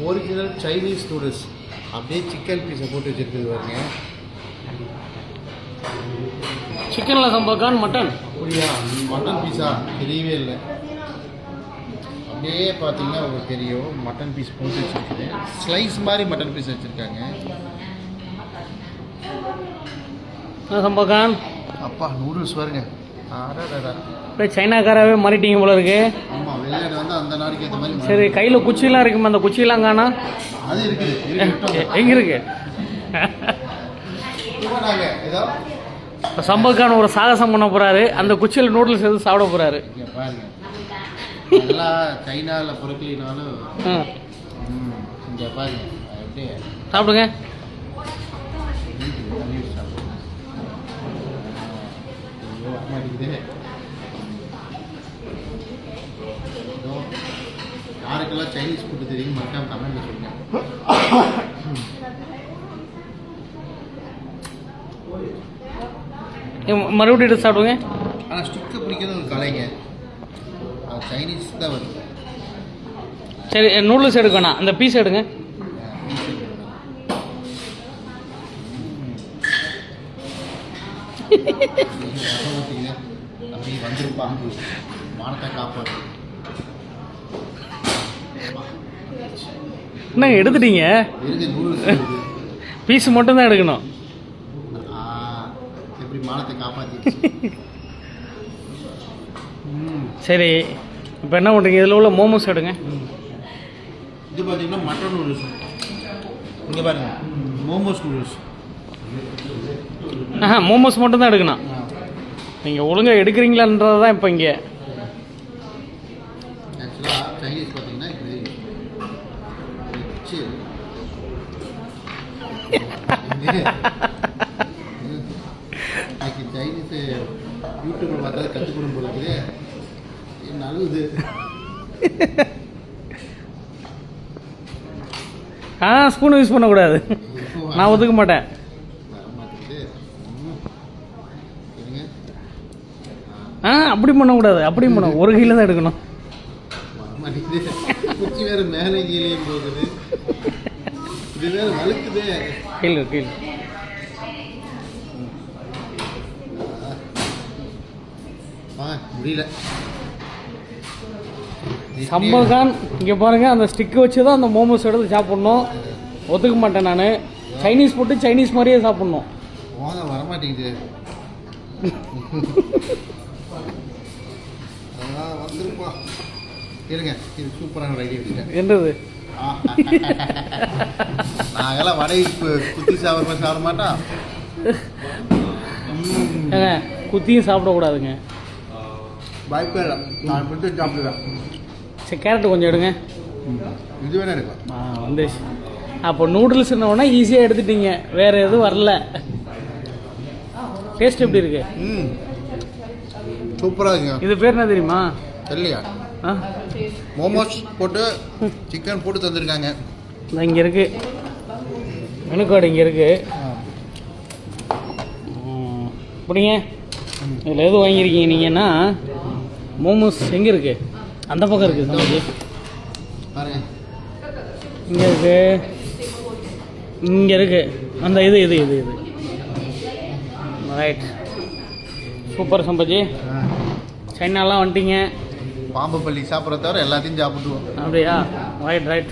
Original Chinese noodles அப்படியே chicken பீஸை போட்டு வச்சுருக்குது பாருங்க. சிக்கனில் சம்பக்கான் மட்டன் அப்படியா? மட்டன் பீஸா தெரியவே இல்லை. அப்படியே பார்த்தீங்கன்னா உங்களுக்கு தெரியும் மட்டன் பீஸ் போட்டு வச்சுருக்குது. ஸ்லைஸ் மாதிரி மட்டன் பீஸ் வச்சுருக்காங்க. சம்பக்கான் அப்பா நூடுல்ஸ் பாருங்க. இப்போ சைனாக்காராவே மாறிட்டீங்க போல இருக்கு. ஆமாம், வெளிநாடு வந்து அந்த நாடுக்கு ஏற்ற மாதிரி. சரி, கையில் குச்சியெல்லாம் இருக்குமா? அந்த குச்சியெல்லாம் காணா? அது இருக்குது. எங்கே இருக்கு? ஏதோ இப்போ சம்பக்கான் ஒரு சாகசம் பண்ண போகிறாரு. அந்த குச்சியில் நூடுல்ஸ் எதுவும் சாப்பிட போகிறாரு. பாருங்க, எல்லாம் சைனாவில் பொறுக்கலினாலும் இங்கே பாருங்க அப்படியே சாப்பிடுங்க. யாருக்கெல்லாம் சைனீஸ் ஃபுட்டு தெரியும் மறக்காம கமெண்ட்ல சொல்லுங்க. மறுபடியும் எடுத்து சாப்பிடுங்க. ஆனால் ஸ்டிக்கை பிடிக்கிறது ஒரு கலைங்க. அது சைனீஸ் தான் வருது. சரி, நூடுல்ஸ் எடுக்கணும், அந்த பீஸ் எடுங்க. அப்படி வந்துருப்பான் மானத்தை காப்பாடு. என்னங்க எடுத்துட்டீங்க? பீஸ் மட்டும்தான் எடுக்கணும். எப்படி மானத்தை காப்பாற்றி. சரி, இப்போ என்ன பண்ணுறீங்க? இதில் உள்ள மோமோஸ் எடுங்க. இது பார்த்தீங்கன்னா மட்டன் நூடுல்ஸ். இங்கே பாருங்க, மோமோஸ் நூடுல்ஸ். மோமோஸ் மட்டும்தான் எடுக்கணும். நீங்கள் ஒழுங்காக எடுக்கிறீங்களான்றது தான் இப்போ இங்கே. ஆக்சுவலாக சைனீஸ் பார்த்தீங்கன்னா இப்படி சைனீஸ் யூடியூப்பில் பார்த்தா கற்றுக்கணும் போல இருக்குது. நல்லது. ஸ்பூன் யூஸ் பண்ணக்கூடாது. நான் ஒதுக்க மாட்டேன். அப்படி பண்ணக்கூடாது. அப்படியும் பண்ண ஒரு கையில் தான் எடுக்கணும். குச்சி வேறு மேலே கீழே போகுது. இது வேறு வழுக்குது. கீழே கீழே முடியல. சம்பகான் இங்கே பாருங்கள், அந்த ஸ்டிக்கை வச்சு தான் அந்த மோமோஸ் எடுத்து சாப்பிட்ணும். ஒத்துக்க மாட்டேன் நான். சைனீஸ் போட்டு சைனீஸ் மாதிரியே சாப்பிட்ணும். வாங்க, வரமாட்டேங்குது. வந்துருப்பா. இருங்க, இது சூப்பரான ஒரு ஐடியா வச்சுட்டேன். என்னது? நாங்கெல்லாம் வடை குத்தி சாப்பிட மாட்டோம். ஏங்க, குத்தியும் சாப்பிடக்கூடாதுங்க. வாய்ப்பே இல்லை. நான் மட்டும் சாப்பிடுவேன். சரி, கேரட்டு கொஞ்சம் எடுங்க. இது வேணா எடுக்கலாம். வந்துச்சு. அப்போ நூடுல்ஸ்னோடனே ஈஸியாக எடுத்துட்டீங்க, வேறு எதுவும் வரல. டேஸ்ட் எப்படி இருக்கு? சூப்பராக இருக்குங்க. இது பேர் என்ன தெரியுமா? தெரியலையா? மோமோஸ் போட்டு சிக்கன் போட்டு தந்துருக்காங்க. இங்கே இருக்கு மெனு கார்டு. இங்கே இருக்கு. அப்படிங்க, இதில் எது வாங்கியிருக்கீங்க நீங்கன்னா? மோமோஸ் எங்கே இருக்கு? அந்த பக்கம் இருக்குது. நமக்கு இங்கே இருக்கு, இங்கே இருக்கு. அந்த இது இது இது இது ரைட். சூப்பர் சம்பஜி. சைனாலாம் வந்துட்டீங்க. பாம்பு பள்ளி சாப்பிட்றத தவிர எல்லாத்தையும் சாப்பிட்டுவோம். அப்படியா? Right right.